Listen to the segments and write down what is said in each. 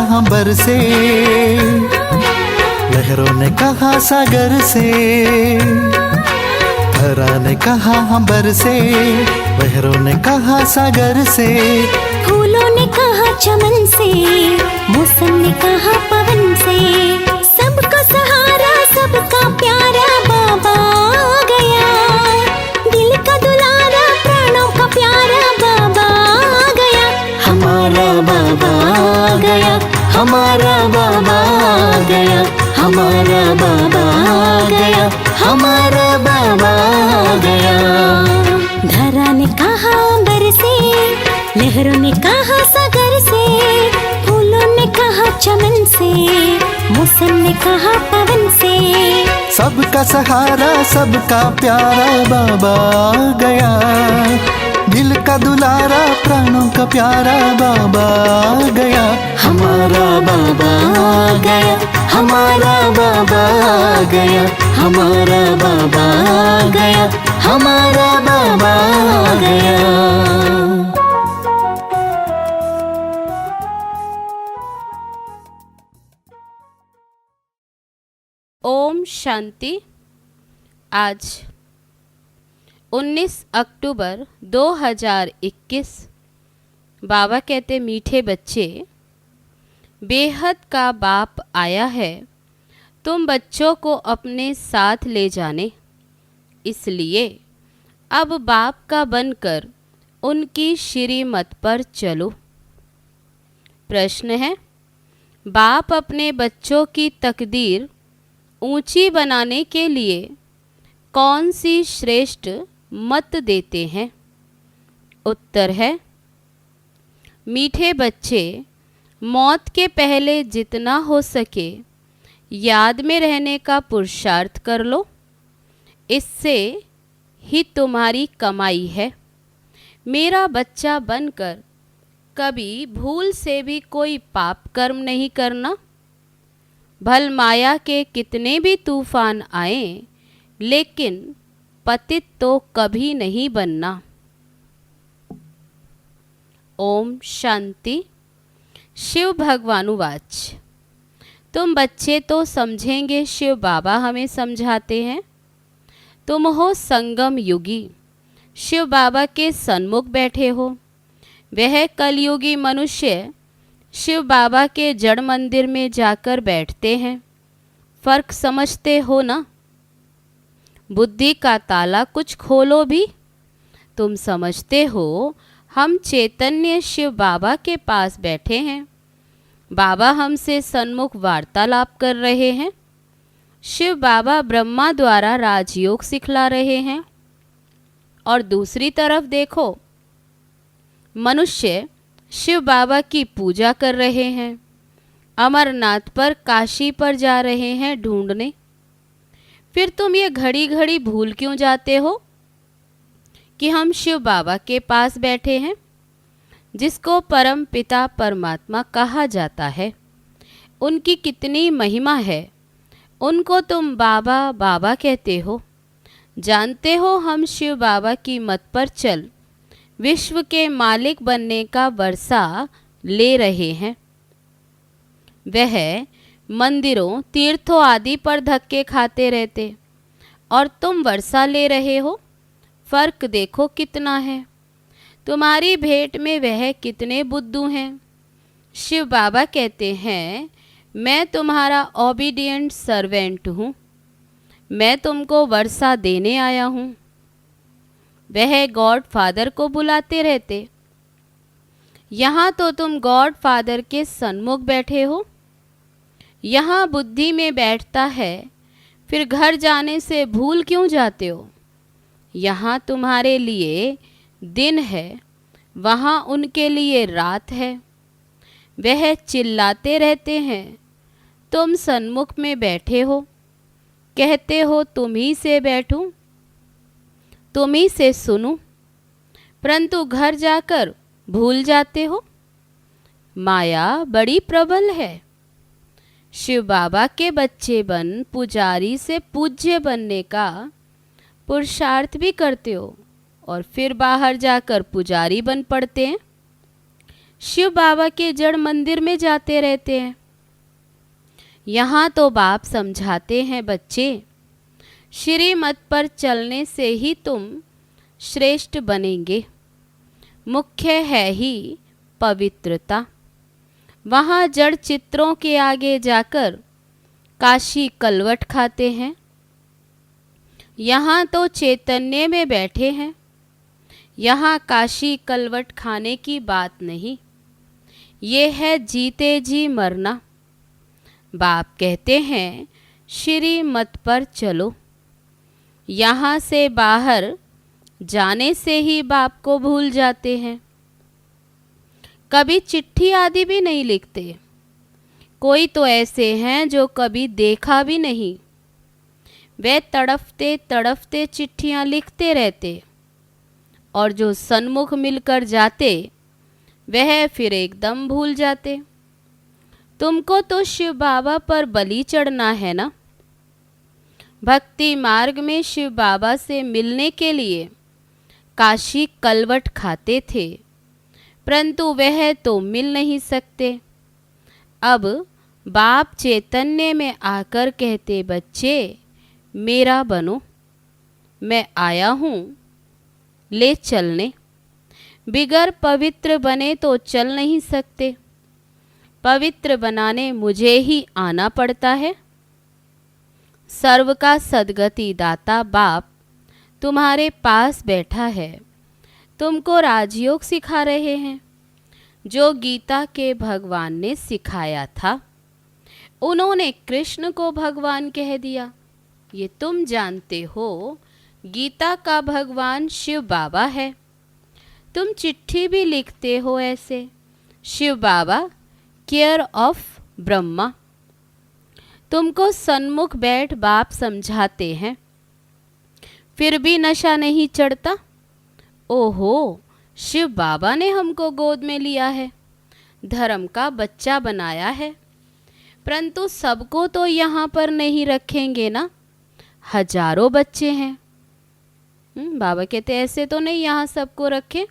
कहा बरसे, लहरों ने कहा सागर से। धरा ने कहा हम बरसे, लहरों ने कहा सागर से। फूलों ने कहा चमन से, मौसम ने कहा पवन से। सबका सहारा सबका प्यारा बाबा आ गया, दिल का दुलारा प्राणों का प्यारा बाबा आ गया। हमारा बाबा आ गया, हमारा बाबा आ गया, हमारा बाबा आ गया, हमारा बाबा आ गया। धरा ने कहा बरसे, लहरों ने कहा सागर से। फूलों ने कहा चमन से, मौसम ने कहा पवन से। सबका सहारा सबका प्यारा बाबा आ गया, दिल का दुलारा प्राणों का प्यारा बाबा आ गया। हमारा बाबा आ गया, हमारा बाबा आ गया, हमारा बाबा आ गया, हमारा बाबा आ गया। ओम शांति। आज 19 अक्टूबर 2021। बाबा कहते मीठे बच्चे, बेहद का बाप आया है तुम बच्चों को अपने साथ ले जाने। इसलिए अब बाप का बनकर उनकी श्रीमत पर चलो। प्रश्न है, बाप अपने बच्चों की तकदीर ऊंची बनाने के लिए कौन सी श्रेष्ठ मत देते हैं? उत्तर है, मीठे बच्चे, मौत के पहले जितना हो सके याद में रहने का पुरुषार्थ कर लो। इससे ही तुम्हारी कमाई है। मेरा बच्चा बनकर कभी भूल से भी कोई पाप कर्म नहीं करना। भल माया के कितने भी तूफान आए, लेकिन पतित तो कभी नहीं बनना। ओम शांति। शिव भगवानुवाच। तुम बच्चे तो समझेंगे, शिव बाबा हमें समझाते हैं। तुम हो संगम युगी, शिव बाबा के सन्मुख बैठे हो। वह कलयुगी मनुष्य शिव बाबा के जड़ मंदिर में जाकर बैठते हैं। फर्क समझते हो ना? बुद्धि का ताला कुछ खोलो भी। तुम समझते हो हम चैतन्य शिव बाबा के पास बैठे हैं। बाबा हमसे सन्मुख वार्तालाप कर रहे हैं। शिव बाबा ब्रह्मा द्वारा राजयोग सिखला रहे हैं। और दूसरी तरफ देखो, मनुष्य शिव बाबा की पूजा कर रहे हैं। अमरनाथ पर, काशी पर जा रहे हैं ढूंढने। फिर तुम ये घड़ी घड़ी भूल क्यों जाते हो कि हम शिव बाबा के पास बैठे हैं, जिसको परम पिता परमात्मा कहा जाता है। उनकी कितनी महिमा है, उनको तुम बाबा बाबा कहते हो। जानते हो हम शिव बाबा की मत पर चल विश्व के मालिक बनने का वर्षा ले रहे हैं। वह मंदिरों, तीर्थों आदि पर धक्के खाते रहते और तुम वर्षा ले रहे हो। फर्क देखो कितना है। तुम्हारी भेंट में वह कितने बुद्धू हैं। शिव बाबा कहते हैं, मैं तुम्हारा ओबीडिएंट सर्वेंट हूँ। मैं तुमको वर्षा देने आया हूँ। वह गॉड फादर को बुलाते रहते। यहाँ तो तुम गॉड फादर के सन्मुख बैठे हो। यहाँ बुद्धि में बैठता है, फिर घर जाने से भूल क्यों जाते हो? यहाँ तुम्हारे लिए दिन है, वहाँ उनके लिए रात है। वह चिल्लाते रहते हैं, तुम सन्मुख में बैठे हो। कहते हो तुम ही से बैठूं, तुम ही से सुनूं, परंतु घर जाकर भूल जाते हो। माया बड़ी प्रबल है। शिव बाबा के बच्चे बन पुजारी से पूज्य बनने का पुरुषार्थ भी करते हो और फिर बाहर जाकर पुजारी बन पड़ते हैं। शिव बाबा के जड़ मंदिर में जाते रहते हैं। यहाँ तो बाप समझाते हैं, बच्चे श्रीमत पर चलने से ही तुम श्रेष्ठ बनेंगे। मुख्य है ही पवित्रता। वहाँ जड़ चित्रों के आगे जाकर काशी कलवट खाते हैं। यहाँ तो चैतन्य में बैठे हैं। यहाँ काशी कलवट खाने की बात नहीं, ये है जीते जी मरना। बाप कहते हैं श्रीमत पर चलो। यहाँ से बाहर जाने से ही बाप को भूल जाते हैं। कभी चिट्ठी आदि भी नहीं लिखते। कोई तो ऐसे हैं जो कभी देखा भी नहीं, वे तड़फते तड़फते चिट्ठियाँ लिखते रहते, और जो सन्मुख मिलकर जाते वह फिर एकदम भूल जाते। तुमको तो शिव बाबा पर बलि चढ़ना है ना। भक्ति मार्ग में शिव बाबा से मिलने के लिए काशी कलवट खाते थे, परंतु वह तो मिल नहीं सकते। अब बाप चैतन्य में आकर कहते, बच्चे मेरा बनो, मैं आया हूँ ले चलने। बिगर पवित्र बने तो चल नहीं सकते। पवित्र बनाने मुझे ही आना पड़ता है। सर्व का सद्गति दाता बाप तुम्हारे पास बैठा है, तुमको राजयोग सिखा रहे हैं, जो गीता के भगवान ने सिखाया था। उन्होंने कृष्ण को भगवान कह दिया, ये तुम जानते हो। गीता का भगवान शिव बाबा है। तुम चिट्ठी भी लिखते हो ऐसे, शिव बाबा केयर ऑफ ब्रह्मा। तुमको सन्मुख बैठ बाप समझाते हैं, फिर भी नशा नहीं चढ़ता। ओहो, शिव बाबा ने हमको गोद में लिया है, धर्म का बच्चा बनाया है, परंतु सबको तो यहाँ पर नहीं रखेंगे ना। हजारों बच्चे हैं। बाबा कहते ऐसे तो नहीं यहाँ सबको रखें।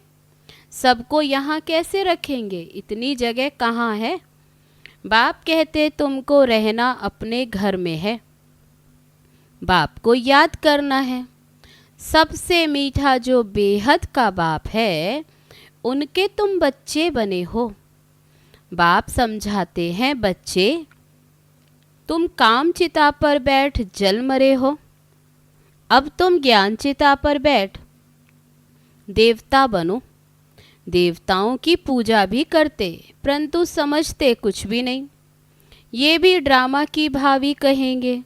सबको यहाँ कैसे रखेंगे, इतनी जगह कहाँ है। बाप कहते तुमको रहना अपने घर में है, बाप को याद करना है। सबसे मीठा जो बेहद का बाप है, उनके तुम बच्चे बने हो। बाप समझाते हैं, बच्चे तुम काम चिता पर बैठ जल मरे हो, अब तुम ज्ञान चिता पर बैठ देवता बनो। देवताओं की पूजा भी करते, परंतु समझते कुछ भी नहीं। ये भी ड्रामा की भावी कहेंगे।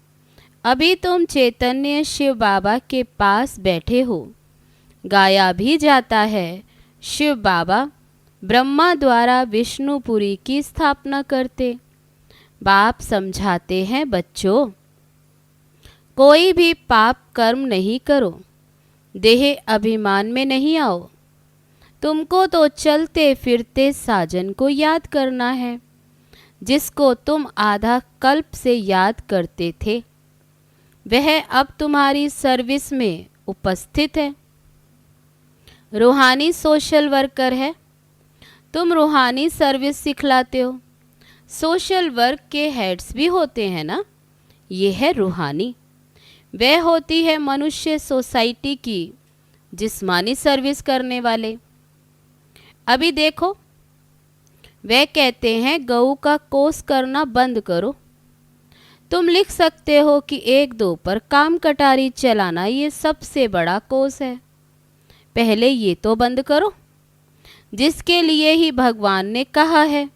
अभी तुम चैतन्य शिव बाबा के पास बैठे हो। गाया भी जाता है, शिव बाबा ब्रह्मा द्वारा विष्णुपुरी की स्थापना करते। बाप समझाते हैं, बच्चों कोई भी पाप कर्म नहीं करो, देह अभिमान में नहीं आओ। तुमको तो चलते फिरते साजन को याद करना है, जिसको तुम आधा कल्प से याद करते थे। वह अब तुम्हारी सर्विस में उपस्थित है। रूहानी सोशल वर्कर है, तुम रूहानी सर्विस सिखलाते हो। सोशल वर्क के हेड्स भी होते हैं ना, ये है रूहानी। वह होती है मनुष्य सोसाइटी की जिस्मानी सर्विस करने वाले। अभी देखो, वह कहते हैं गऊ का कोस करना बंद करो। तुम लिख सकते हो कि 1-2 पर काम कटारी चलाना ये सबसे बड़ा कोस है। पहले ये तो बंद करो, जिसके लिए ही भगवान ने कहा है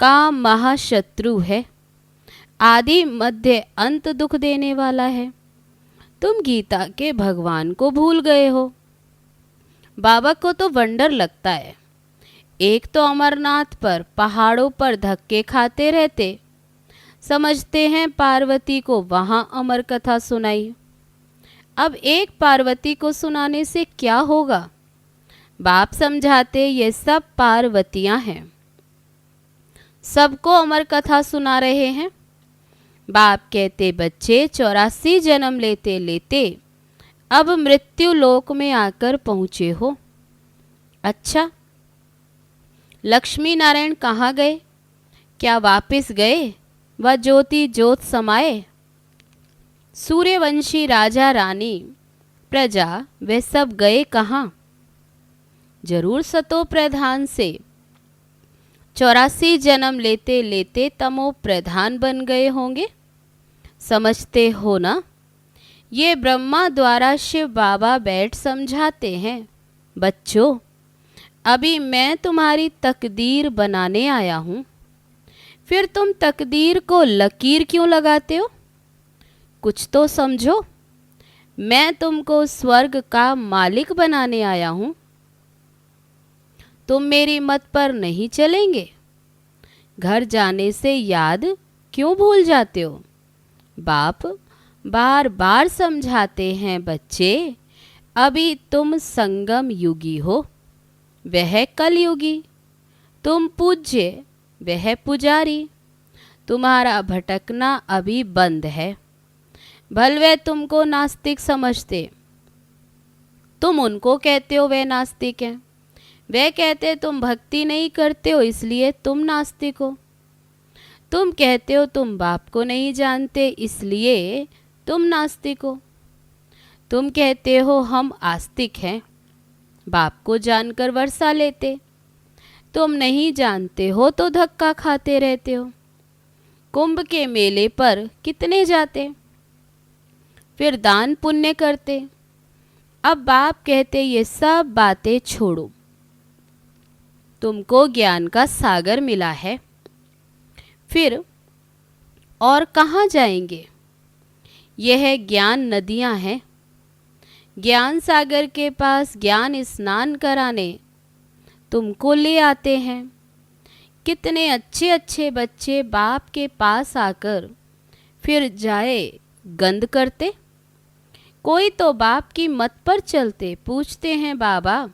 काम महाशत्रु है, आदि मध्य अंत दुख देने वाला है। तुम गीता के भगवान को भूल गए हो। बाबा को तो वंडर लगता है, एक तो अमरनाथ पर पहाड़ों पर धक्के खाते रहते, समझते हैं पार्वती को वहाँ अमर कथा सुनाई। अब एक पार्वती को सुनाने से क्या होगा। बाप समझाते ये सब पार्वतियाँ हैं, सबको अमर कथा सुना रहे हैं। बाप कहते बच्चे 84 जन्म लेते लेते अब मृत्यु लोक में आकर पहुँचे हो। अच्छा, लक्ष्मी नारायण कहाँ गए? क्या वापस गए? वह ज्योति ज्योत समाए? सूर्यवंशी राजा रानी प्रजा वे सब गए कहाँ? जरूर सतो प्रधान से 84 जन्म लेते लेते तमो प्रधान बन गए होंगे। समझते हो ना? ये ब्रह्मा द्वारा शिव बाबा बैठ समझाते हैं। बच्चों, अभी मैं तुम्हारी तकदीर बनाने आया हूँ, फिर तुम तकदीर को लकीर क्यों लगाते हो? कुछ तो समझो। मैं तुमको स्वर्ग का मालिक बनाने आया हूँ। तुम मेरी मत पर नहीं चलेंगे? घर जाने से याद क्यों भूल जाते हो? बाप बार बार समझाते हैं, बच्चे अभी तुम संगम युगी हो, वह कलयुगी। तुम पूज्य, वह पुजारी। तुम्हारा भटकना अभी बंद है। भले तुमको नास्तिक समझते, तुम उनको कहते हो वे नास्तिक हैं। वे कहते तुम भक्ति नहीं करते हो इसलिए तुम नास्तिक हो। तुम कहते हो तुम बाप को नहीं जानते इसलिए तुम नास्तिक हो। तुम कहते हो हम आस्तिक हैं, बाप को जानकर वर्षा लेते। तुम नहीं जानते हो तो धक्का खाते रहते हो। कुंभ के मेले पर कितने जाते, फिर दान पुण्य करते। अब बाप कहते ये सब बातें छोड़ो, तुमको ज्ञान का सागर मिला है, फिर और कहाँ जाएंगे? यह ज्ञान नदियाँ हैं। ज्ञान सागर के पास ज्ञान स्नान कराने तुमको ले आते हैं। कितने अच्छे अच्छे बच्चे बाप के पास आकर फिर जाए गंद करते। कोई तो बाप की मत पर चलते पूछते हैं, बाबा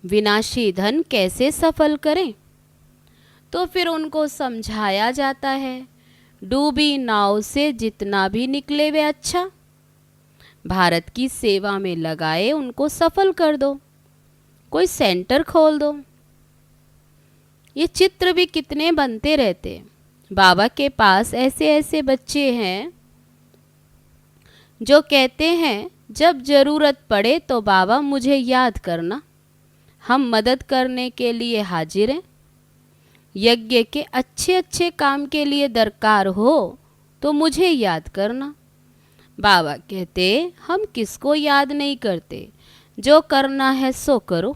विनाशी धन कैसे सफल करें? तो फिर उनको समझाया जाता है, डूबी नाव से जितना भी निकले वे अच्छा। भारत की सेवा में लगाए उनको सफल कर दो, कोई सेंटर खोल दो। ये चित्र भी कितने बनते रहते। बाबा के पास ऐसे ऐसे बच्चे हैं जो कहते हैं जब ज़रूरत पड़े तो बाबा मुझे याद करना, हम मदद करने के लिए हाजिर हैं। यज्ञ के अच्छे अच्छे काम के लिए दरकार हो तो मुझे याद करना। बाबा कहते हम किसको याद नहीं करते, जो करना है सो करो,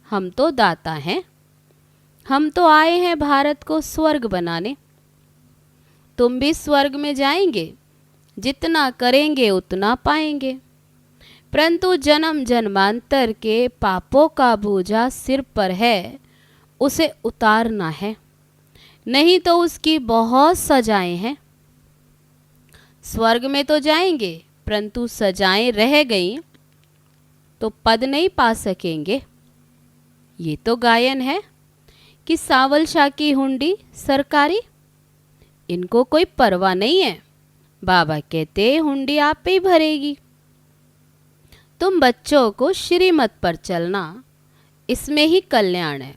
हम तो दाता हैं। हम तो आए हैं भारत को स्वर्ग बनाने। तुम भी स्वर्ग में जाएंगे, जितना करेंगे उतना पाएंगे। परंतु जन्म जन्मांतर के पापों का बोझा सिर पर है, उसे उतारना है, नहीं तो उसकी बहुत सजाएं हैं। स्वर्ग में तो जाएंगे, परंतु सजाएं रह गई तो पद नहीं पा सकेंगे। ये तो गायन है कि सावल शाह की हुंडी सरकारी, इनको कोई परवाह नहीं है। बाबा कहते हुंडी आप ही भरेगी। तुम बच्चों को श्रीमत पर चलना, इसमें ही कल्याण है।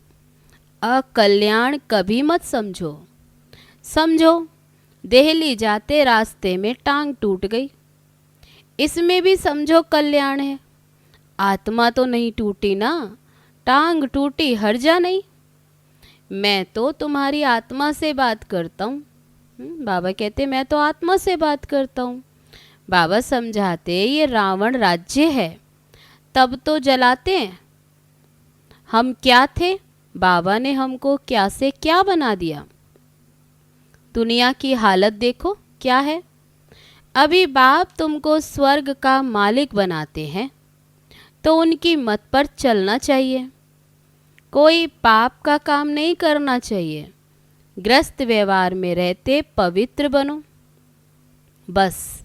अकल्याण कभी मत समझो। समझो दिल्ली जाते रास्ते में टांग टूट गई, इसमें भी समझो कल्याण है। आत्मा तो नहीं टूटी ना, टांग टूटी हर्जा नहीं। मैं तो तुम्हारी आत्मा से बात करता हूँ। बाबा कहते मैं तो आत्मा से बात करता हूँ। बाबा समझाते ये रावण राज्य है, तब तो जलाते हैं। हम क्या थे, बाबा ने हमको क्या से क्या बना दिया। दुनिया की हालत देखो क्या है। अभी बाप तुमको स्वर्ग का मालिक बनाते हैं तो उनकी मत पर चलना चाहिए। कोई पाप का काम नहीं करना चाहिए। ग्रस्त व्यवहार में रहते पवित्र बनो। बस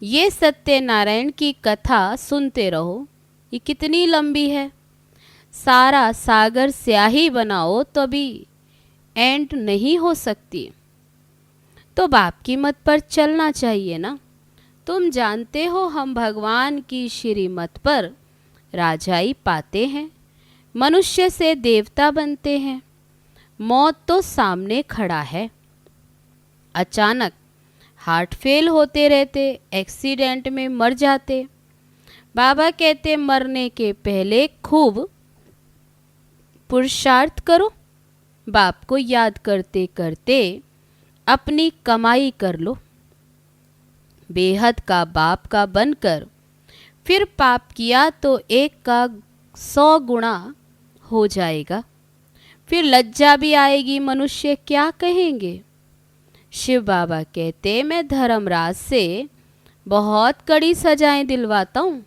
ये सत्यनारायण की कथा सुनते रहो। ये कितनी लंबी है, सारा सागर स्याही बनाओ तो भी एंड नहीं हो सकती। तो बाप की मत पर चलना चाहिए ना। तुम जानते हो हम भगवान की श्रीमत पर राजाई पाते हैं। मनुष्य से देवता बनते हैं। मौत तो सामने खड़ा है। अचानक हार्ट फेल होते रहते, एक्सीडेंट में मर जाते। बाबा कहते मरने के पहले खूब पुरुषार्थ करो, बाप को याद करते करते अपनी कमाई कर लो। बेहद का बाप का बनकर फिर पाप किया तो 1 का 100 गुणा हो जाएगा। फिर लज्जा भी आएगी, मनुष्य क्या कहेंगे। शिव बाबा कहते मैं धर्मराज से बहुत कड़ी सजाएं दिलवाता हूँ।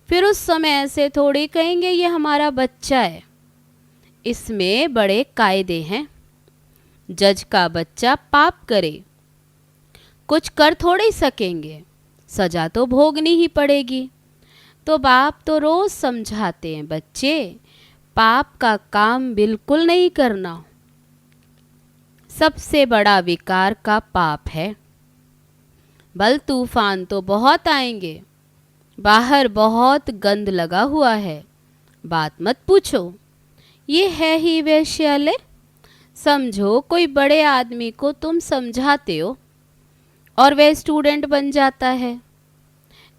फिर उस समय ऐसे थोड़ी कहेंगे ये हमारा बच्चा है। इसमें बड़े कायदे हैं। जज का बच्चा पाप करे, कुछ कर थोड़े सकेंगे, सजा तो भोगनी ही पड़ेगी। तो बाप तो रोज समझाते हैं, बच्चे पाप का काम बिल्कुल नहीं करना, सबसे बड़ा विकार का पाप है। बल तूफान तो बहुत आएंगे, बाहर बहुत गंद लगा हुआ है, बात मत पूछो। ये है ही वैश्यालय। समझो कोई बड़े आदमी को तुम समझाते हो और वह स्टूडेंट बन जाता है,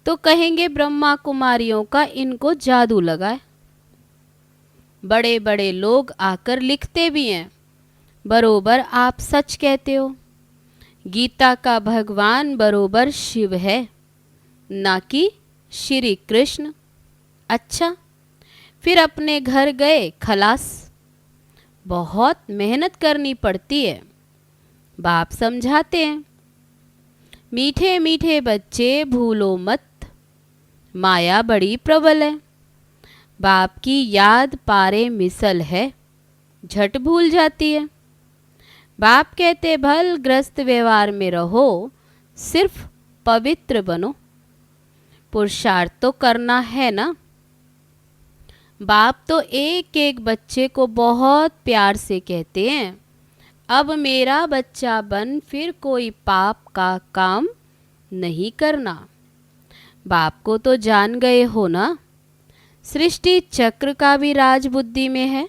तो कहेंगे ब्रह्मा कुमारियों का इनको जादू लगा है। बड़े बड़े लोग आकर लिखते भी हैं, बरोबर आप सच कहते हो। गीता का भगवान बरोबर शिव है, ना कि श्री कृष्ण। अच्छा, फिर अपने घर गए खलास। बहुत मेहनत करनी पड़ती है। बाप समझाते हैं, मीठे मीठे बच्चे भूलो मत, माया बड़ी प्रबल है। बाप की याद पारे मिसल है, झट भूल जाती है। बाप कहते भल ग्रस्त व्यवहार में रहो, सिर्फ पवित्र बनो। पुरुषार्थ तो करना है ना। बाप तो एक एक बच्चे को बहुत प्यार से कहते हैं, अब मेरा बच्चा बन, फिर कोई पाप का काम नहीं करना। बाप को तो जान गए हो ना, सृष्टि चक्र का भी राज बुद्धि में है।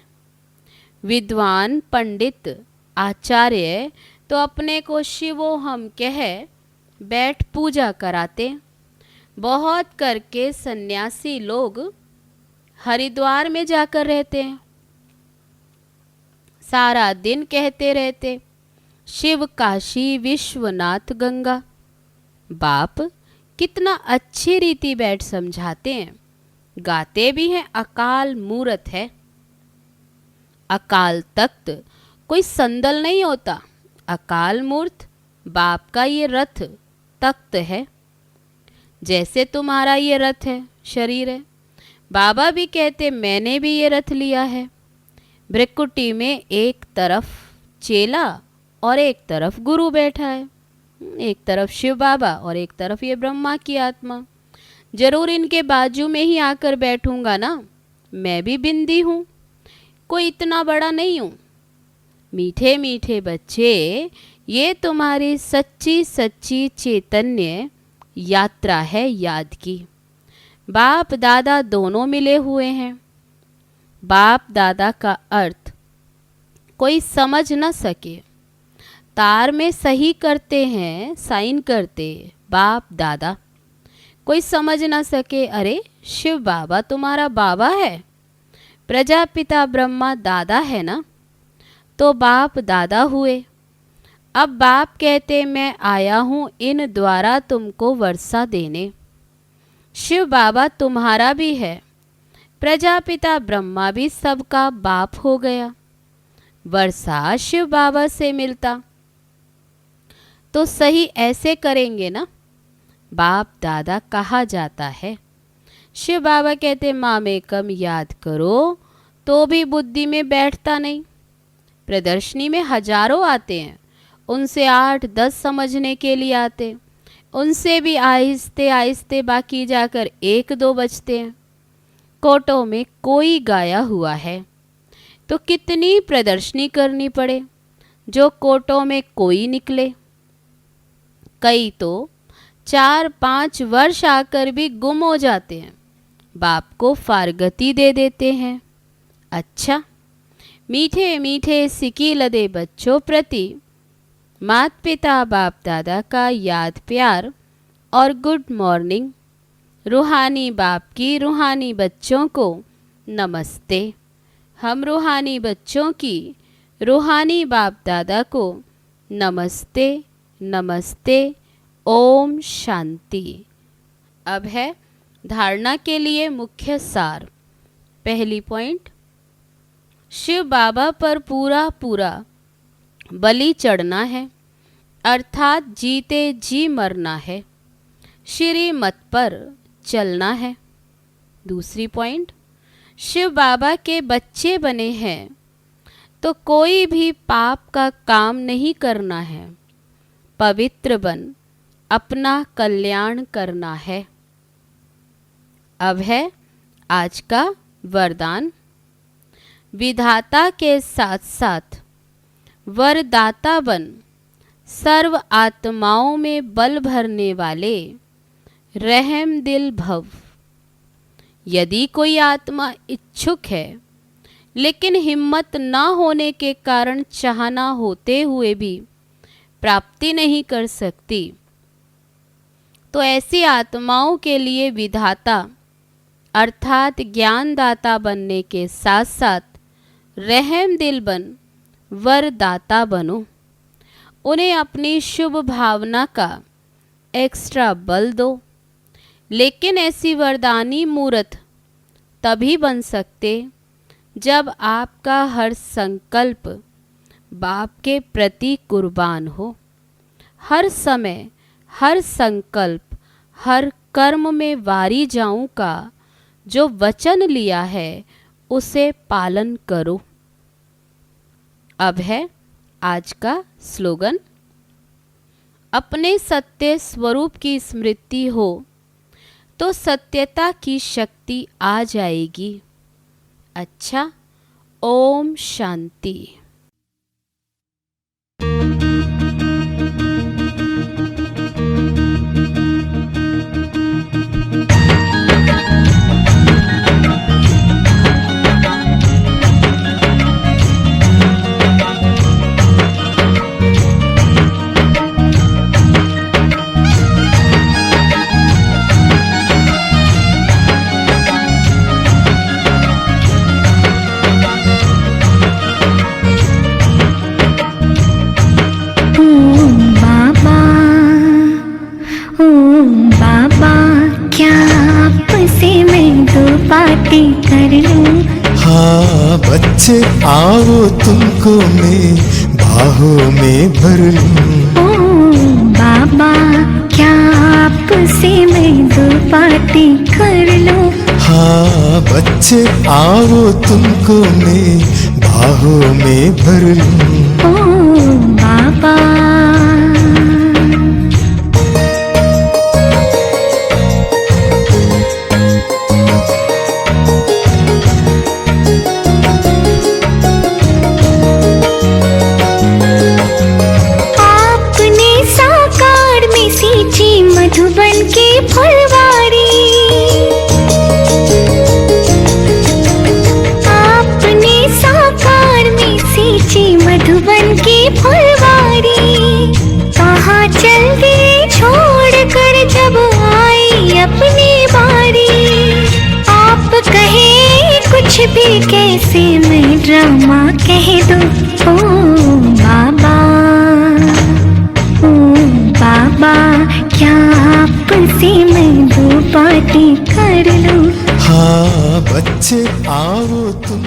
विद्वान पंडित आचार्य तो अपने को शिवो हम कह बैठ पूजा कराते। बहुत करके सन्यासी लोग हरिद्वार में जाकर रहते हैं, सारा दिन कहते रहते शिव काशी विश्वनाथ गंगा। बाप कितना अच्छी रीति बैठ समझाते हैं, गाते भी हैं अकाल मूरत है। अकाल तख्त कोई संदल नहीं होता, अकाल मूर्त बाप का ये रथ तख्त है। जैसे तुम्हारा ये रथ है, शरीर है, बाबा भी कहते मैंने भी ये रथ लिया है। भृकुटी में एक तरफ चेला और एक तरफ गुरु बैठा है, एक तरफ शिव बाबा और एक तरफ ये ब्रह्मा की आत्मा। जरूर इनके बाजू में ही आकर बैठूंगा ना, मैं भी बिंदी हूँ, कोई इतना बड़ा नहीं हूँ। मीठे मीठे बच्चे, ये तुम्हारी सच्ची सच्ची चैतन्य यात्रा है याद की। बाप दादा दोनों मिले हुए हैं। बाप दादा का अर्थ कोई समझ न सके, तार में सही करते हैं, साइन करते बाप दादा। कोई समझ न सके, अरे शिव बाबा तुम्हारा बाबा है, प्रजापिता ब्रह्मा दादा है ना, तो बाप दादा हुए। अब बाप कहते मैं आया हूँ इन द्वारा तुमको वर्षा देने। शिव बाबा तुम्हारा भी है, प्रजापिता ब्रह्मा भी सबका बाप हो गया। वर्षा शिव बाबा से मिलता तो सही ऐसे करेंगे ना, बाप दादा कहा जाता है। शिव बाबा कहते माँ में कम याद करो तो भी बुद्धि में बैठता नहीं। प्रदर्शनी में हजारों आते हैं, उनसे 8-10 समझने के लिए आते, उनसे भी आहिस्ते आहिस्ते बाकी जाकर 1-2 बचते हैं। कोटों में कोई गाया हुआ है तो कितनी प्रदर्शनी करनी पड़े जो कोटों में कोई निकले। कई तो 4-5 वर्ष आकर भी गुम हो जाते हैं, बाप को फारगती दे देते हैं। अच्छा, मीठे मीठे सिकी लदे बच्चों प्रति माता पिता बाप दादा का याद प्यार और गुड मॉर्निंग। रूहानी बाप की रूहानी बच्चों को नमस्ते। हम रूहानी बच्चों की रूहानी बाप दादा को नमस्ते नमस्ते। ओम शांति। अब है धारणा के लिए मुख्य सार। पहली पॉइंट, शिव बाबा पर पूरा पूरा बलि चढ़ना है, अर्थात जीते जी मरना है, श्री मत पर चलना है। दूसरी पॉइंट, शिव बाबा के बच्चे बने हैं तो कोई भी पाप का काम नहीं करना है, पवित्र बन अपना कल्याण करना है। अब है आज का वरदान। विधाता के साथ साथ वरदाता बन सर्व आत्माओं में बल भरने वाले रहम दिल भव। यदि कोई आत्मा इच्छुक है लेकिन हिम्मत न होने के कारण चाहना होते हुए भी प्राप्ति नहीं कर सकती, तो ऐसी आत्माओं के लिए विधाता अर्थात ज्ञानदाता बनने के साथ साथ रहम दिल बन वरदाता बनो। उन्हें अपनी शुभ भावना का एक्स्ट्रा बल दो। लेकिन ऐसी वरदानी मूर्त तभी बन सकते जब आपका हर संकल्प बाप के प्रति कुर्बान हो। हर समय, हर संकल्प, हर कर्म में वारी जाऊं का जो वचन लिया है उसे पालन करो। अब है आज का स्लोगन। अपने सत्य स्वरूप की स्मृति हो तो सत्यता की शक्ति आ जाएगी। अच्छा, ओम शांति। कर लूं। हाँ बच्चे आओ तुमको मैं बाहों में भर लूं। ओ बाबा क्या आपसे मैं दो बातें कर लूं। हाँ बच्चे आओ तुमको मैं बाहों में भर लूं। ओ बाबा मधुबन की फुलवारी, आपने साकार में सींची मधुबन की फुलवारी। कहाँ चल गए छोड़ कर जब आई अपनी बारी। आप कहे कुछ भी कैसे मैं ड्रामा कह दूं। ओ बाबा, ओ बाबा क्या आपसे मैं दो बातें कर लूं। हाँ बच्चे आओ तुम